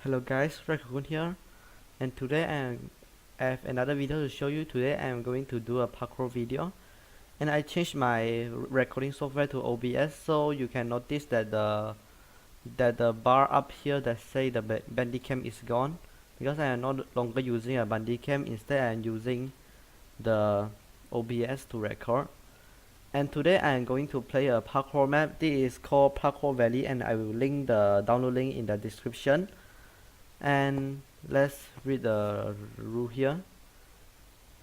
Hello guys, Parkour here, and today I have another video to show you. Today I am going to do a parkour video, and I changed my recording software to OBS, so you can notice that the bar up here that say the Bandicam is gone, because I am no longer using a Bandicam. Instead, I am using the OBS to record. And today I am going to play a parkour map. This is called Parkour Valley, and I will link the download link in the description. And let's read the rule here.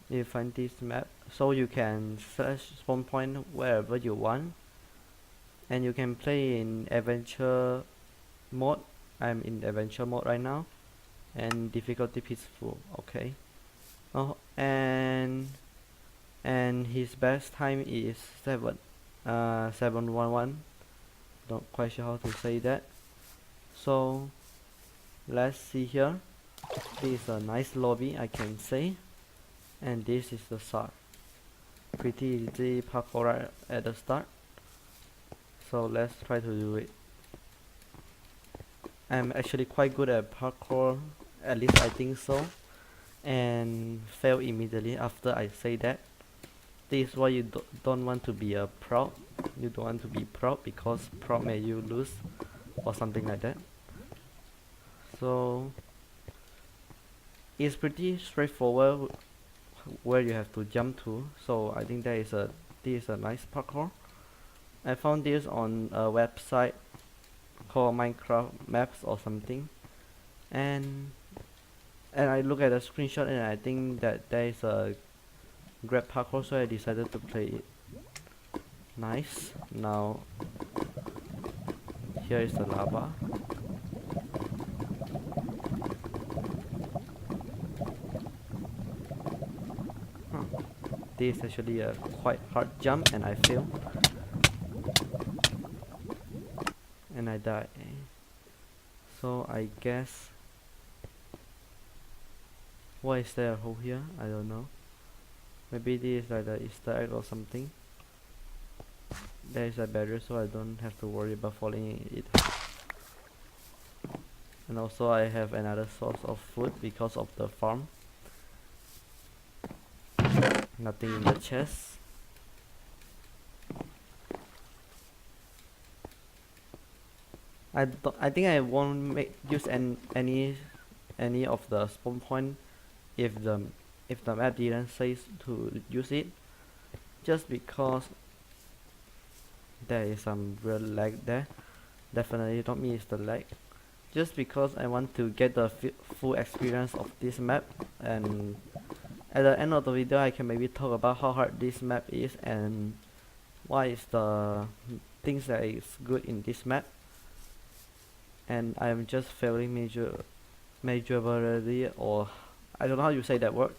You find this map, so you can search spawn point wherever you want, and you can play in adventure mode. I'm in adventure mode right now, and difficulty peaceful. Okay. Oh, and his best time is 711. Don't quite sure how to say that. So let's see here. This is a nice lobby, I can say, and this is the start. Pretty easy parkour right at the start, so let's try to do it. I'm actually quite good at parkour, at least I think so, and fail immediately after I say that. This is why you don't want to be a proud. You don't want to be proud, because proud may you lose or something like that. So it's pretty straightforward where you have to jump to, so I think this is a nice parkour. I found this on a website called Minecraft Maps or something, and I look at the screenshot and I think that there is a great parkour, so I decided to play it. Nice. Now here is the lava. This is actually a quite hard jump, and I fail, and I die. So I guess, why is there a hole here? I don't know. Maybe this is like the Easter egg or something. There is a barrier, so I don't have to worry about falling in it. And also I have another source of food because of the farm. Nothing in the chest. I think I won't use any of the spawn point if the map didn't say to use it, just because there is some real lag there. Definitely not me, it's the lag. Just because I want to get the full experience of this map, and at the end of the video I can maybe talk about how hard this map is and what is the things that is good in this map. And I am just failing majorly, or I don't know how you say that word.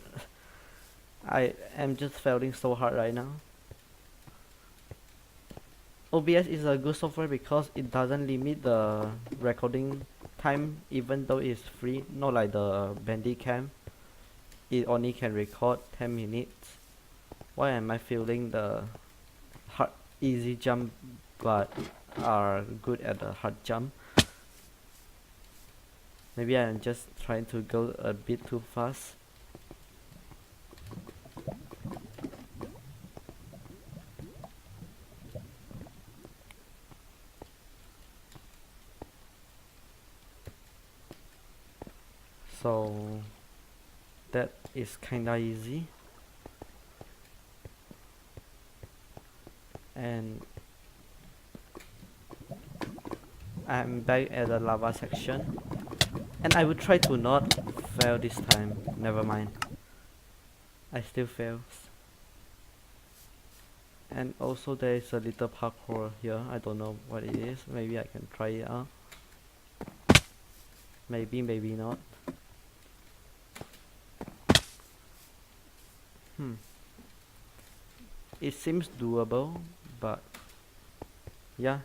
I am just failing so hard right now. OBS is a good software because it doesn't limit the recording time, even though it's free, not like the Bandicam. It only can record 10 minutes. Why am I feeling the hard easy jump but are good at the hard jump? Maybe I'm just trying to go a bit too fast. So that is kinda easy. And I'm back at the lava section, and I will try to not fail this time. Never mind, I still fails. And also there is a little parkour here. I don't know what it is. Maybe I can try it out. Maybe not. It seems doable, but yeah,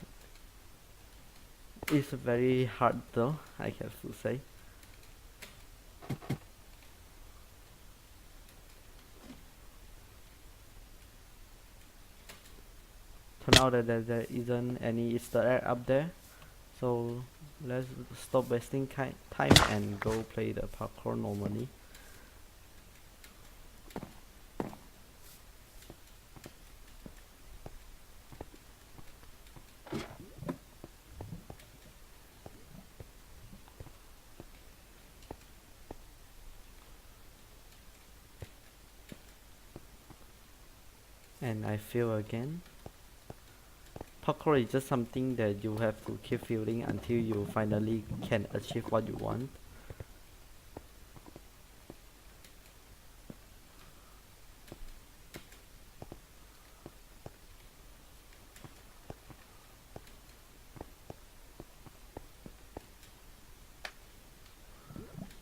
it's very hard though, I have to say. Turn out that there isn't any Easter egg up there, so let's stop wasting time and go play the parkour normally. And I fail again. Parkour is just something that you have to keep feeling until you finally can achieve what you want.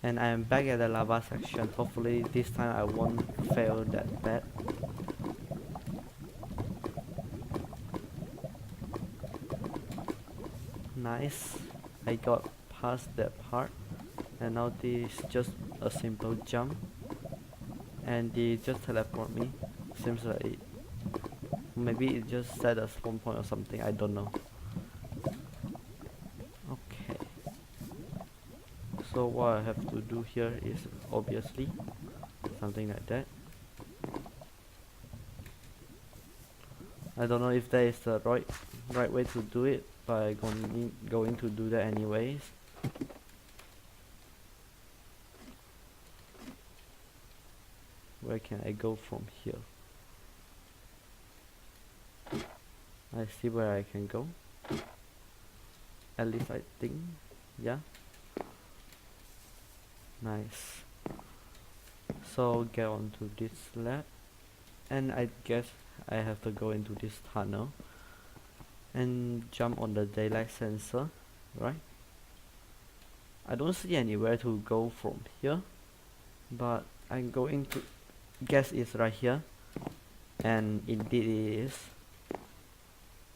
And I am back at the lava section. Hopefully this time I won't fail that bad. Nice, I got past that part, and now this is just a simple jump, and they just teleport me. Seems like maybe it just set a spawn point or something, I don't know. Okay, so what I have to do here is obviously something like that. I don't know if that is the right way to do it, but I'm going to do that anyways. Where can I go from here? I see where I can go. At least I think, yeah. Nice. So get onto this lab, and I guess I have to go into this tunnel and jump on the daylight sensor, right? I don't see anywhere to go from here, but I'm going to guess it's right here, and indeed it is.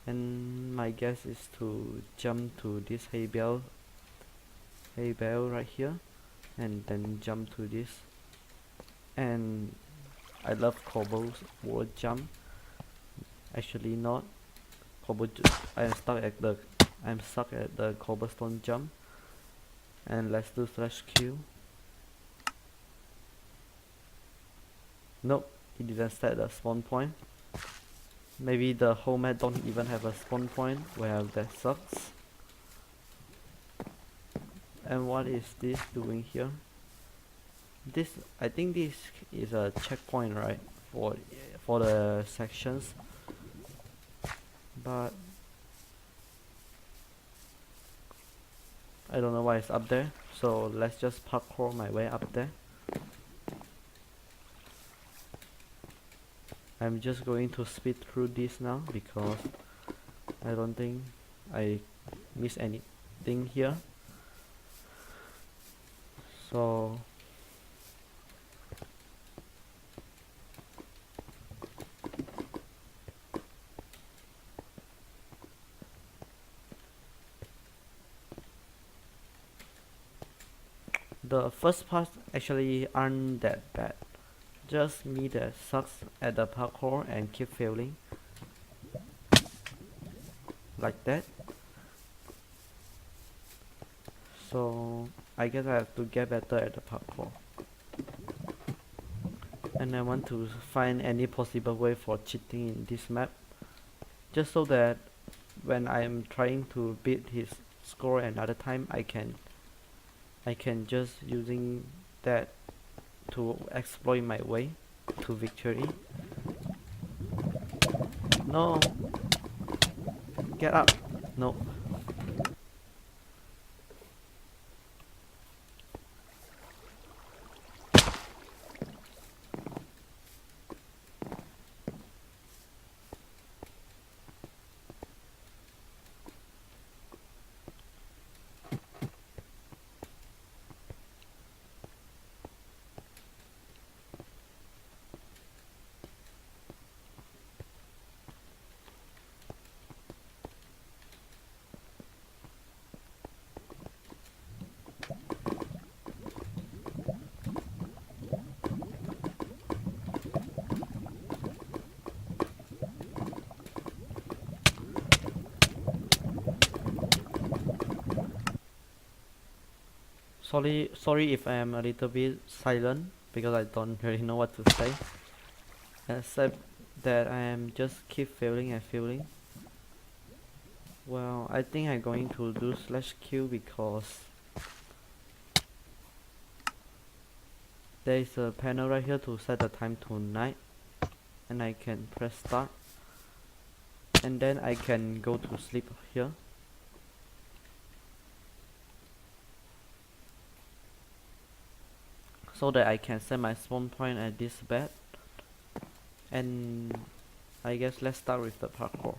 And my guess is to jump to this hay bale right here, and then jump to this. And I love Cobble's wall jump. Actually not. I'm stuck at the cobblestone jump. And let's do slash Q. Nope, it didn't set a spawn point. Maybe the whole map don't even have a spawn point. Well, that sucks. And what is this doing here? I think this is a checkpoint, right? For the sections. But I don't know why it's up there. So let's just parkour my way up there. I'm just going to speed through this now because I don't think I miss anything here. So the first part actually aren't that bad. Just me that sucks at the parkour and keep failing. Like that. So I guess I have to get better at the parkour. And I want to find any possible way for cheating in this map. Just so that when I'm trying to beat his score another time, I can just using that to exploit my way to victory. No, get up. No. Sorry if I am a little bit silent because I don't really know what to say. Except that I am just keep failing and failing. Well, I think I'm going to do /Q because there is a panel right here to set the time to night, and I can press start, and then I can go to sleep here. So that I can set my spawn point at this bed. And I guess let's start with the parkour.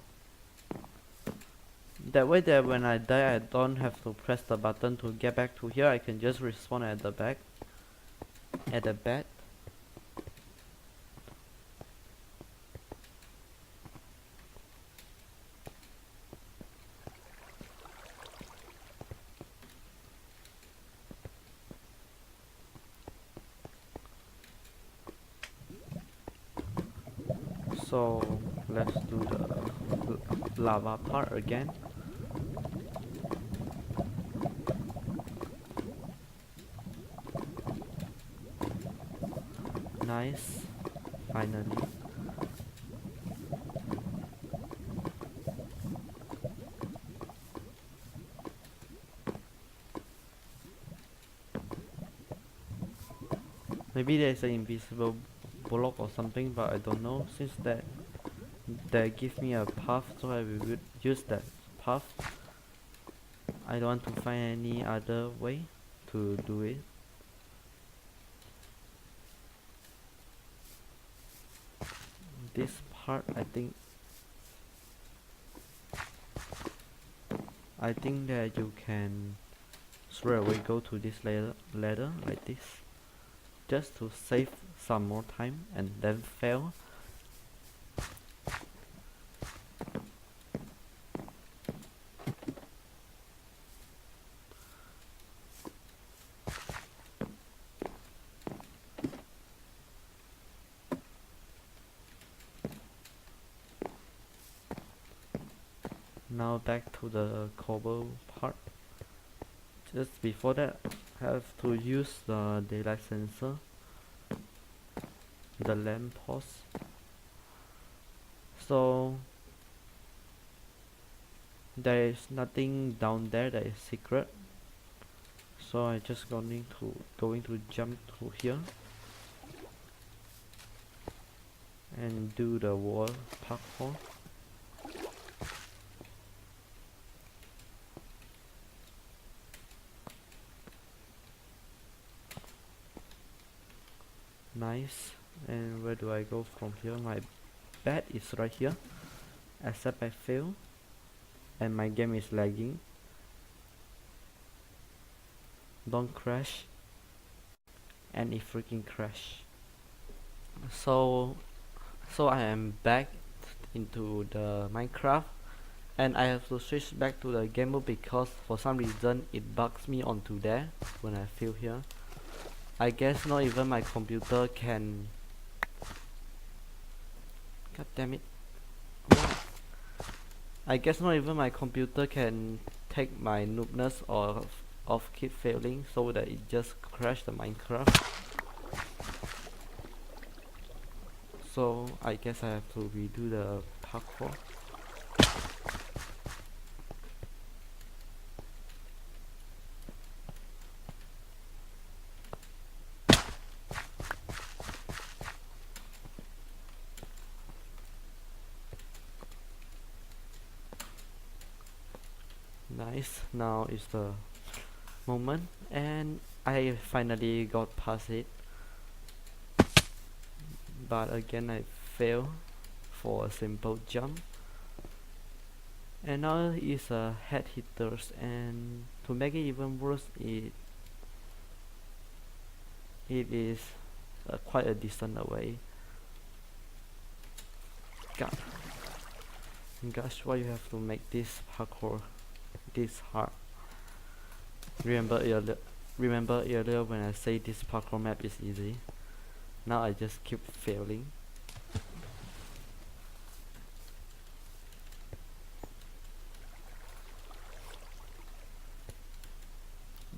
That way that when I die I don't have to press the button to get back to here. I can just respawn at the back, at the bed. So let's do the lava part again. Nice, finally. Maybe there's an invisible block or something, but I don't know. Since that gives me a path, so I will use that path. I don't want to find any other way to do it. This part, I think that you can straight away go to this ladder like this, just to save some more time and then fail. Now back to the cobble part. Just before that, I have to use the daylight sensor, the lamp post. So there is nothing down there that is secret. So I just going to jump to here and do the wall parkour. Nice. And where do I go from here? My bed is right here, except I fail and my game is lagging. Don't crash. And it freaking crash. So I am back into the Minecraft, and I have to switch back to the game mode because for some reason it bugs me onto there when I feel here. I guess not even my computer can. God damn it. I guess not even my computer can take my noobness of keep failing, so that it just crashed the Minecraft. So I guess I have to redo the parkour. Nice, now is the moment, and I finally got past it. But again I fail for a simple jump. And now is a head hitters, and to make it even worse, it is quite a distance away. God, gosh, why you have to make this parkour this hard? Remember earlier when I say this parkour map is easy? Now I just keep failing.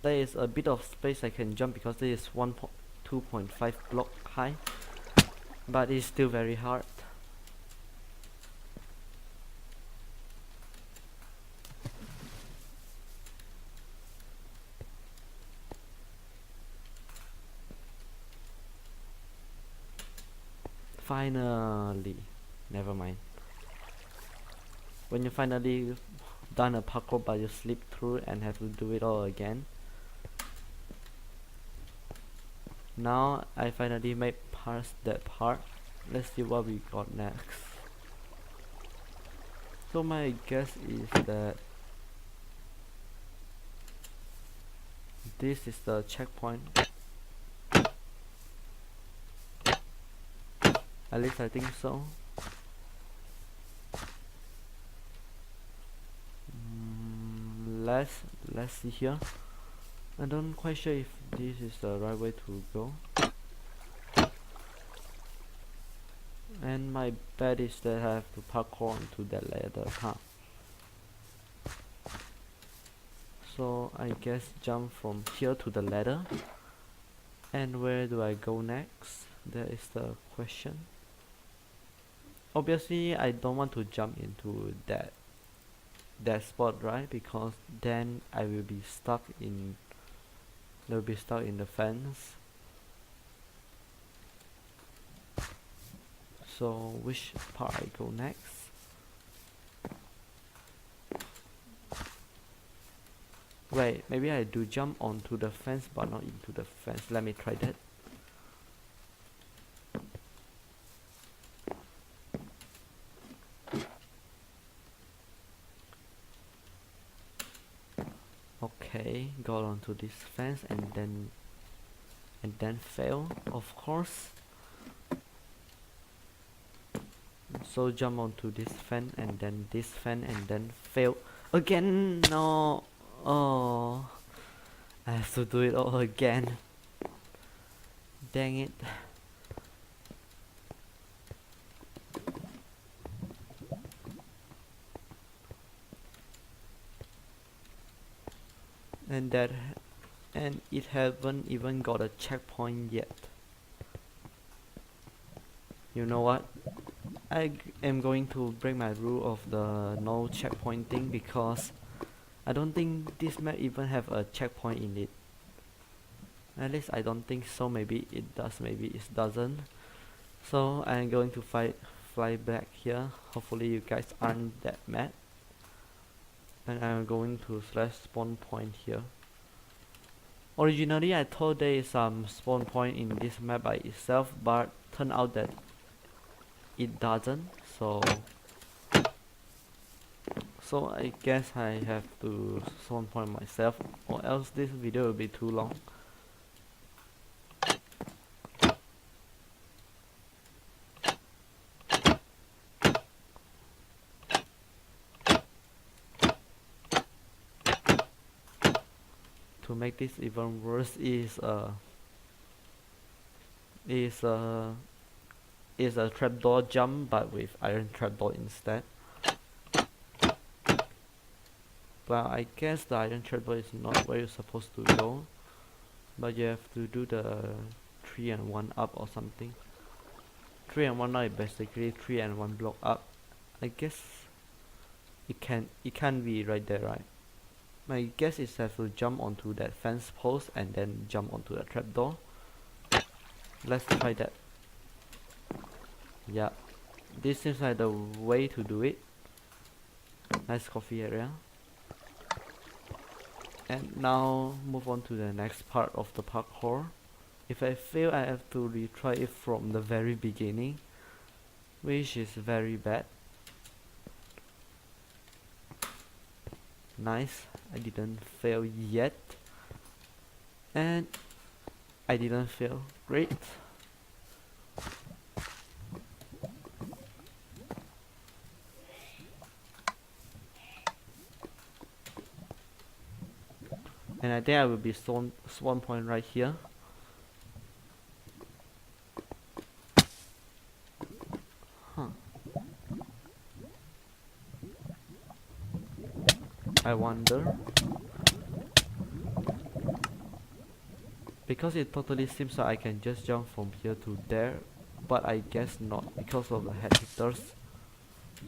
there is a bit of space I can jump because there is 2.5 block high, but it's still very hard. Finally, never mind. When you finally done a parkour but you slip through and have to do it all again. Now I finally made past that part. Let's see what we got next. So my guess is that this is the checkpoint. At least I think so. Let's see here. I don't quite sure if this is the right way to go. And my bet is that I have to parkour onto that ladder, huh? So I guess jump from here to the ladder. And where do I go next? That is the question. Obviously I don't want to jump into that spot, right? Because then I will be stuck in the fence. So which part I go next? Wait, maybe I do jump onto the fence but not into the fence. Let me try that. Okay, got onto this fence and then fail, of course. So jump onto this fence and then this fence and then fail again. No, oh, I have to do it all again. Dang it. And it haven't even got a checkpoint yet. You know what? I am going to break my rule of the no checkpoint thing because I don't think this map even have a checkpoint in it. At least I don't think so. Maybe it does, maybe it doesn't. So I'm going to fly back here. Hopefully you guys aren't that mad. And I'm going to slash spawn point here. Originally I thought there is some spawn point in this map by itself, but turned out that it doesn't. So I guess I have to spawn point myself, or else this video will be too long. To make this even worse is a trapdoor jump, but with iron trapdoor instead. Well, I guess the iron trapdoor is not where you're supposed to go, but you have to do the 3 and 1 up or something. 3 and 1 up is basically 3 and 1 block up. I guess it can't be right there, right? My guess is I have to jump onto that fence post and then jump onto the trapdoor. Let's try that. Yeah, this seems like the way to do it. Nice coffee area. And now move on to the next part of the parkour. If I fail, I have to retry it from the very beginning, which is very bad. Nice, I didn't fail yet. And I didn't fail. Great. And I think I will be spawn point right here. Huh. I wonder. Because it totally seems like I can just jump from here to there, but I guess not because of the head hitters.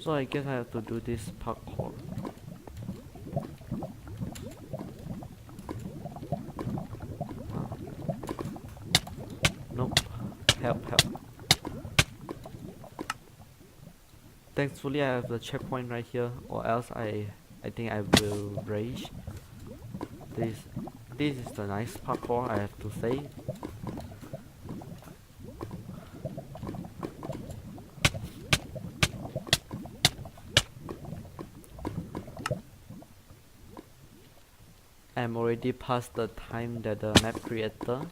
So I guess I have to do this parkour. Nope. Help, help. Thankfully I have the checkpoint right here, or else I think I will rage. This this is the nice parkour, I have to say. I'm already past the time that the map creator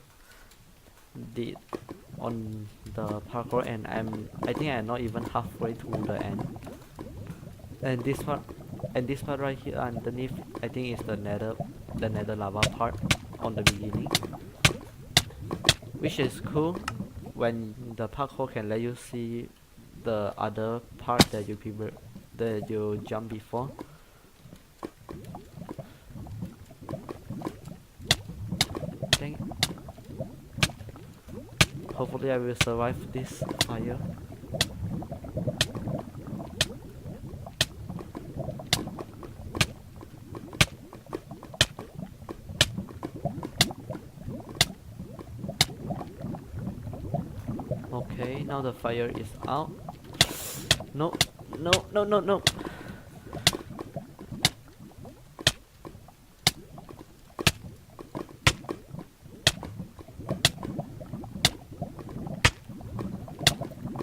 did on the parkour, and I think I'm not even halfway to the end. And this part right here underneath, I think is the nether lava part on the beginning, which is cool when the parkour can let you see the other part that you jump before. Dang it. Hopefully I will survive this fire. Okay, now the fire is out. No, no, no, no, no.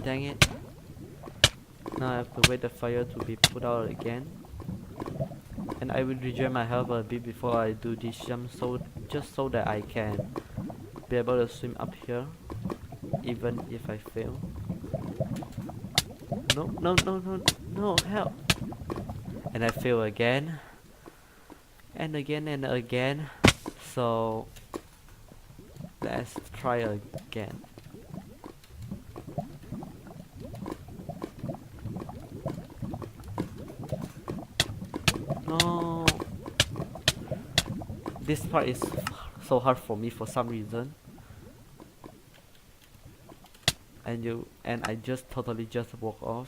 Dang it. Now I have to wait the fire to be put out again. And I will regen my health a bit before I do this jump, just so that I can be able to swim up here, even if I fail. No, no, no, no, no, help! And I fail again. And again and again. So let's try again. No. This part is so hard for me for some reason. And I just totally just walk off.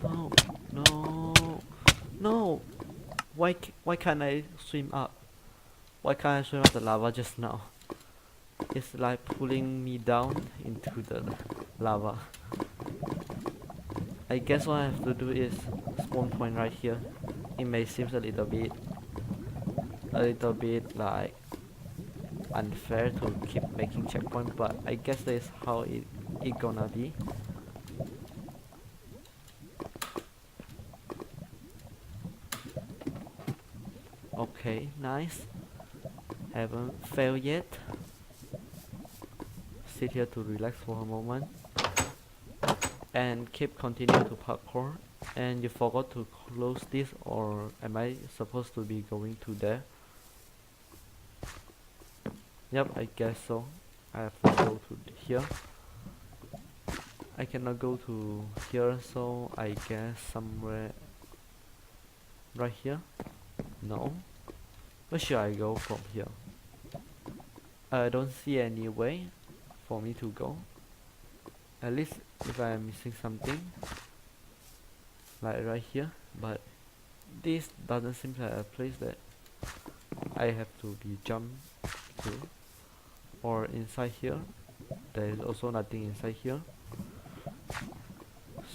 No, no, no. Why can't I swim up? Why can't I swim up the lava just now? It's like pulling me down into the lava. I guess what I have to do is spawn point right here. It may seem a little bit like unfair to keep making checkpoint, but I guess that is how it gonna be. Okay, nice. Haven't failed yet. Sit here to relax for a moment and keep continuing to parkour. And you forgot to close this, or am I supposed to be going to there? Yep, I guess so. I have to go to here. I cannot go to here, so I guess somewhere right here. No, where should I go from here? I don't see any way for me to go, at least if I am missing something like right here, but this doesn't seem like a place that I have to be jumped to. Or inside here, there is also nothing inside here.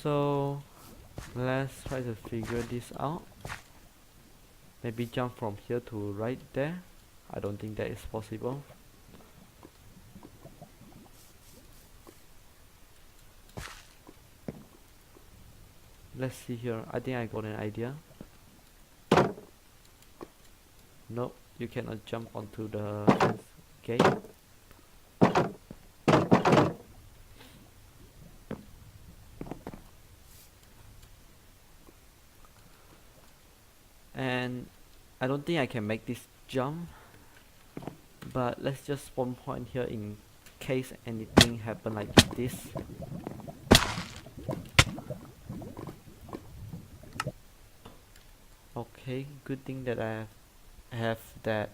So let's try to figure this out. Maybe jump from here to right there. I don't think that is possible. Let's see here. I think I got an idea. Nope, you cannot jump onto the fence gate. And I don't think I can make this jump, but let's just spawn point here in case anything happen like this. Okay, good thing that I have that.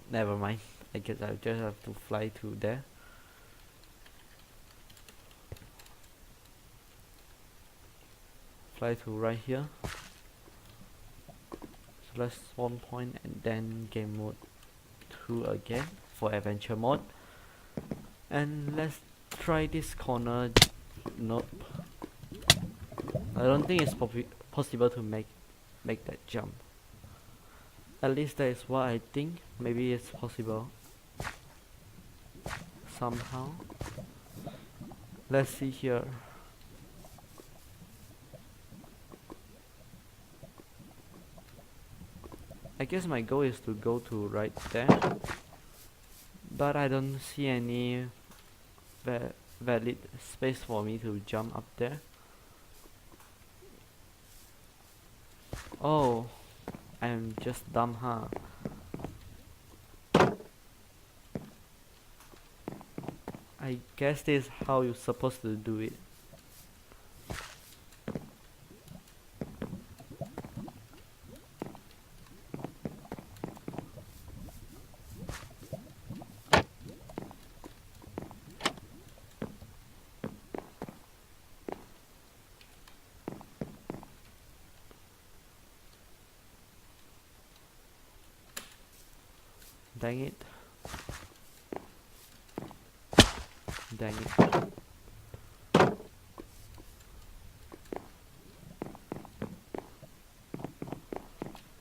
Never mind. I guess I just have to fly to there. Fly to right here. So let's spawn point and then game mode 2 again for adventure mode. And let's try this corner. Nope. I don't think it's possible to make that jump. At least that is what I think. Maybe it's possible somehow. Let's see here. I guess my goal is to go to right there, but I don't see any valid space for me to jump up there. Oh, I'm just dumb, huh? I guess this is how you're supposed to do it. Dang it. Dang it.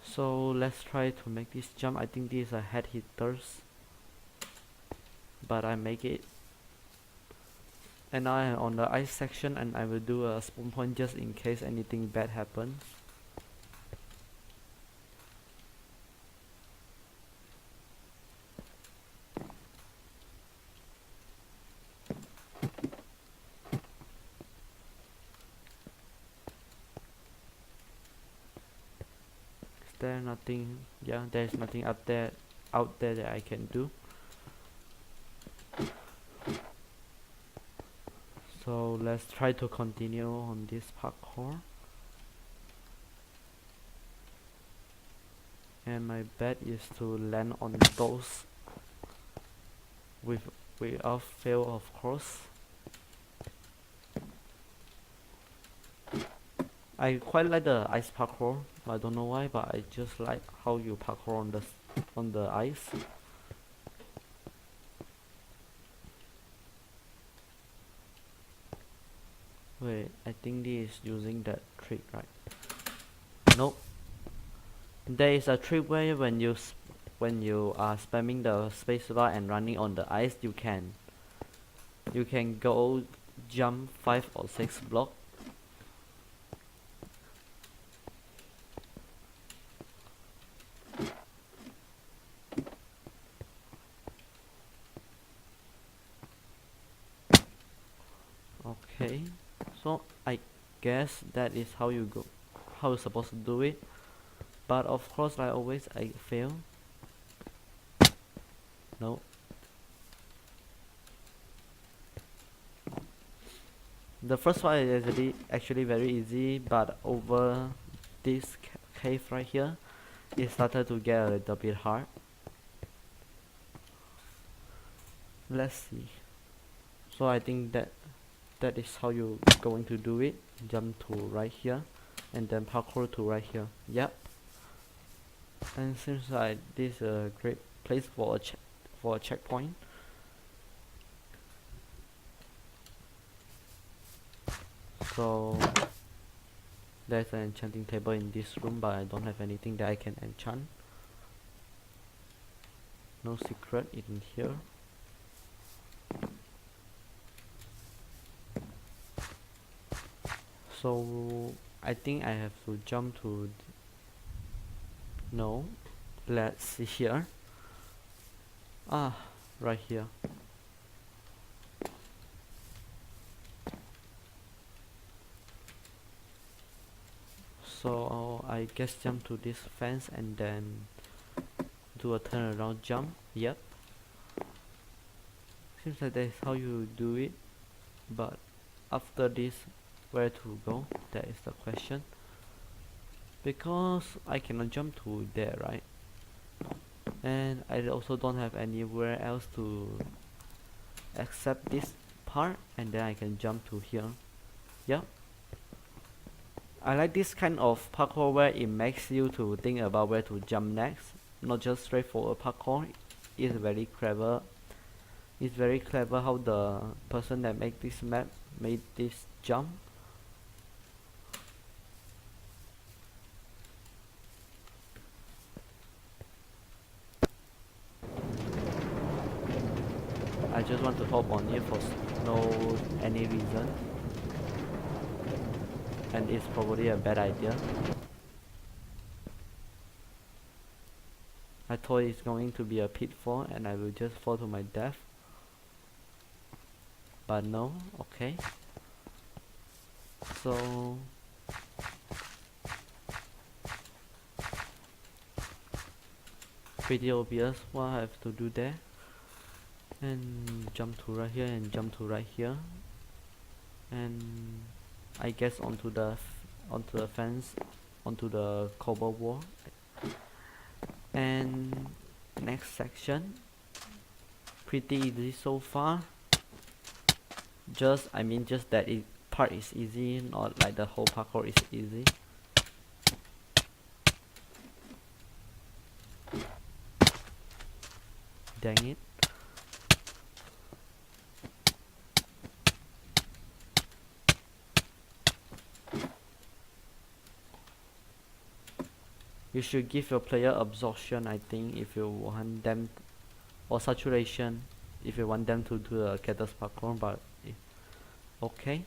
So let's try to make this jump. I think these are head hitters, but I make it. And now I'm on the ice section, and I will do a spawn point just in case anything bad happens. Is there nothing? Yeah, there's nothing out there that I can do. So let's try to continue on this parkour. And my bet is to land on those without fail, of course. I quite like the ice parkour. I don't know why, but I just like how you parkour on the ice. Wait, I think this is using that trick, right? Nope. There is a trick where when you are spamming the spacebar and running on the ice, you can go jump 5 or 6 blocks. Okay, so I guess that is how you're supposed to do it, but of course like always I fail. No. The first one is actually very easy, but over this cave right here, it started to get a little bit hard. Let's see. So I think that is how you're going to do it. Jump to right here, and then parkour to right here. Yep. And seems like this is a great place for a checkpoint. So there's an enchanting table in this room, but I don't have anything that I can enchant. No secret in here. So I think I have to jump to no, let's see here. Right here. So I guess jump to this fence and then do a turnaround jump. Yep. Seems like that's how you do it, but after this, where to go? That is the question. because I cannot jump to there, right? And I also don't have anywhere else to accept this part, and then I can jump to here. Yeah, I like this kind of parkour where it makes you to think about where to jump next, not just straightforward parkour. It's very clever. It's very clever how the person that made this map made this jump. I just want to hop on it for no any reason, and it's probably a bad idea. I thought it's going to be a pitfall and I will just fall to my death, but no. Okay, so pretty obvious what I have to do there, and jump to right here and jump to right here, and I guess onto the fence, onto the cobble wall. And next section, pretty easy so far. Just that it part is easy, not like the whole parkour is easy. Dang it. You should give your player absorption, I think, if you want them, or saturation if you want them to do the cactus parkour, but okay.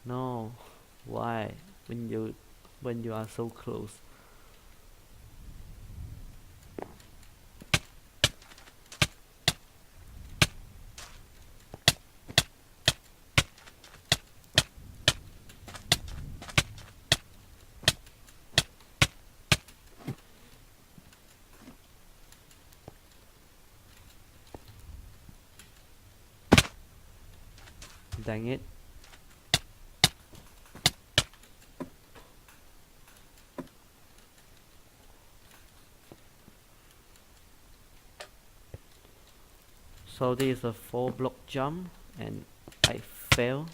No, why? When you are so close. Dang it. So this is a 4-block jump and I fail.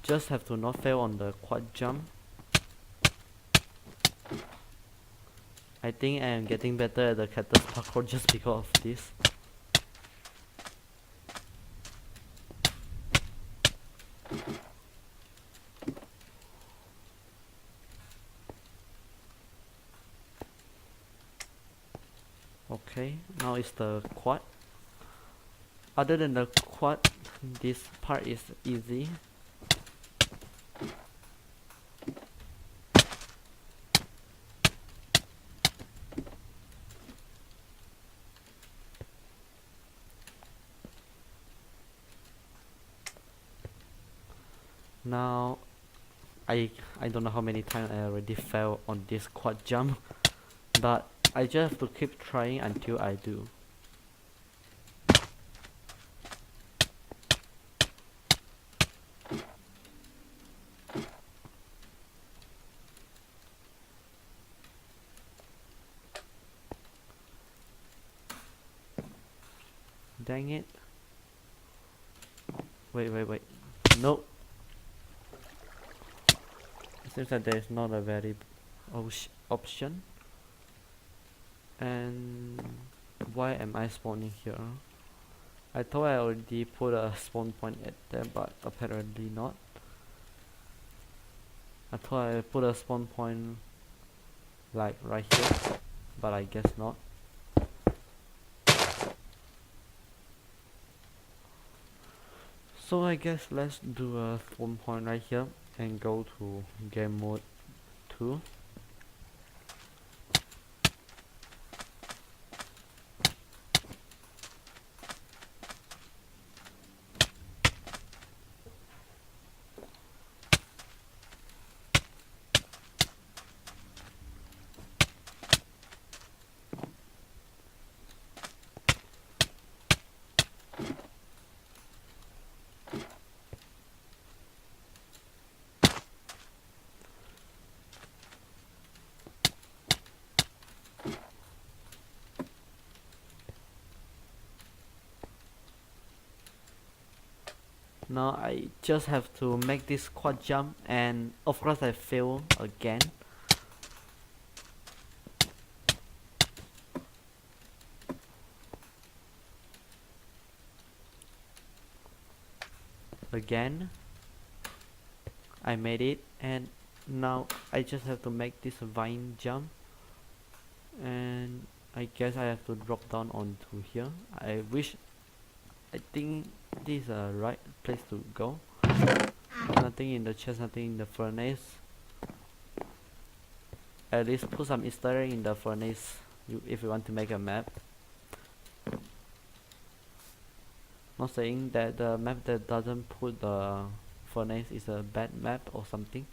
Just have to not fail on the quad jump. I think I am getting better at the cactus parkour just because of this. Okay, now it's the quad. Other than the quad, this part is easy. Now I don't know how many times I already failed on this quad jump, but I just have to keep trying until I do. Dang it. Wait. Nope. It seems that there is not a very option. And why am I spawning here? I thought I already put a spawn point at there, but apparently not. I thought I put a spawn point like right here, but I guess not. So I guess let's do a spawn point right here and go to game mode 2. Now I just have to make this quad jump, and of course I fail again. Again, I made it, and now I just have to make this vine jump, and I guess I have to drop down onto here. I think this is the right place to go. Nothing in the chest, nothing in the furnace. At least put some Easter egg in the furnace if you want to make a map. Not saying that the map that doesn't put the furnace is a bad map or something.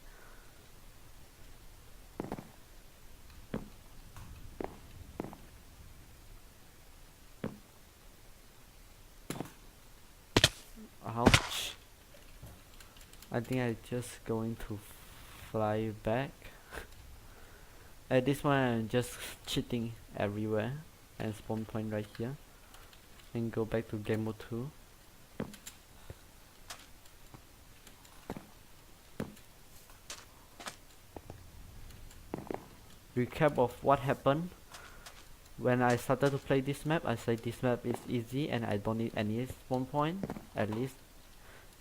Ouch. I think I just going to fly back. At this point I'm just cheating everywhere and spawn point right here and go back to game mode 2. Recap of what happened. When I started to play this map, I said this map is easy and I don't need any spawn point, at least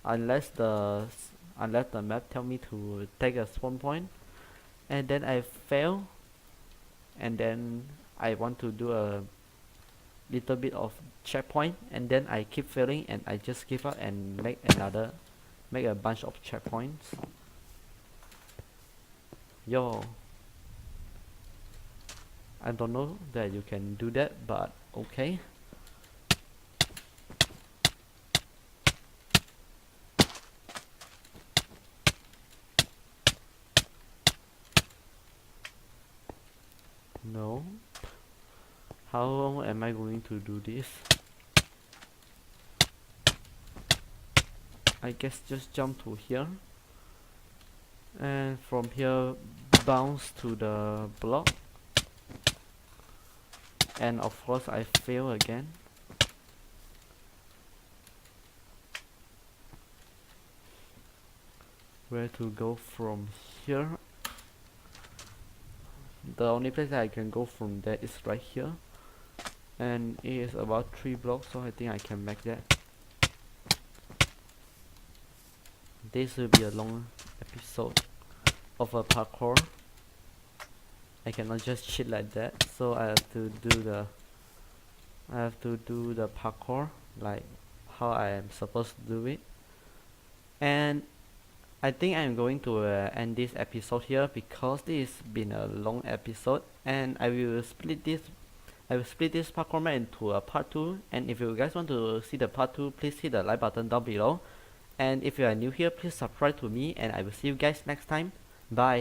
unless the map tell me to take a spawn point, and then I fail, and then I want to do a little bit of checkpoint, and then I keep failing and I just give up and make a bunch of checkpoints. Yo, I don't know that you can do that, but okay. No. How long am I going to do this? I guess just jump to here, and from here bounce to the block, and of course I fail again. Where to go from here? The only place that I can go from there is right here, and it is about 3 blocks, so I think I can make that. This will be a long episode of a parkour. I cannot just cheat like that, so I have to do the parkour like how I am supposed to do it. And I think I'm going to end this episode here because this has been a long episode, and I will split this parkour map into a part 2, and if you guys want to see the part 2, please hit the like button down below, and if you are new here, please subscribe to me, and I will see you guys next time. Bye.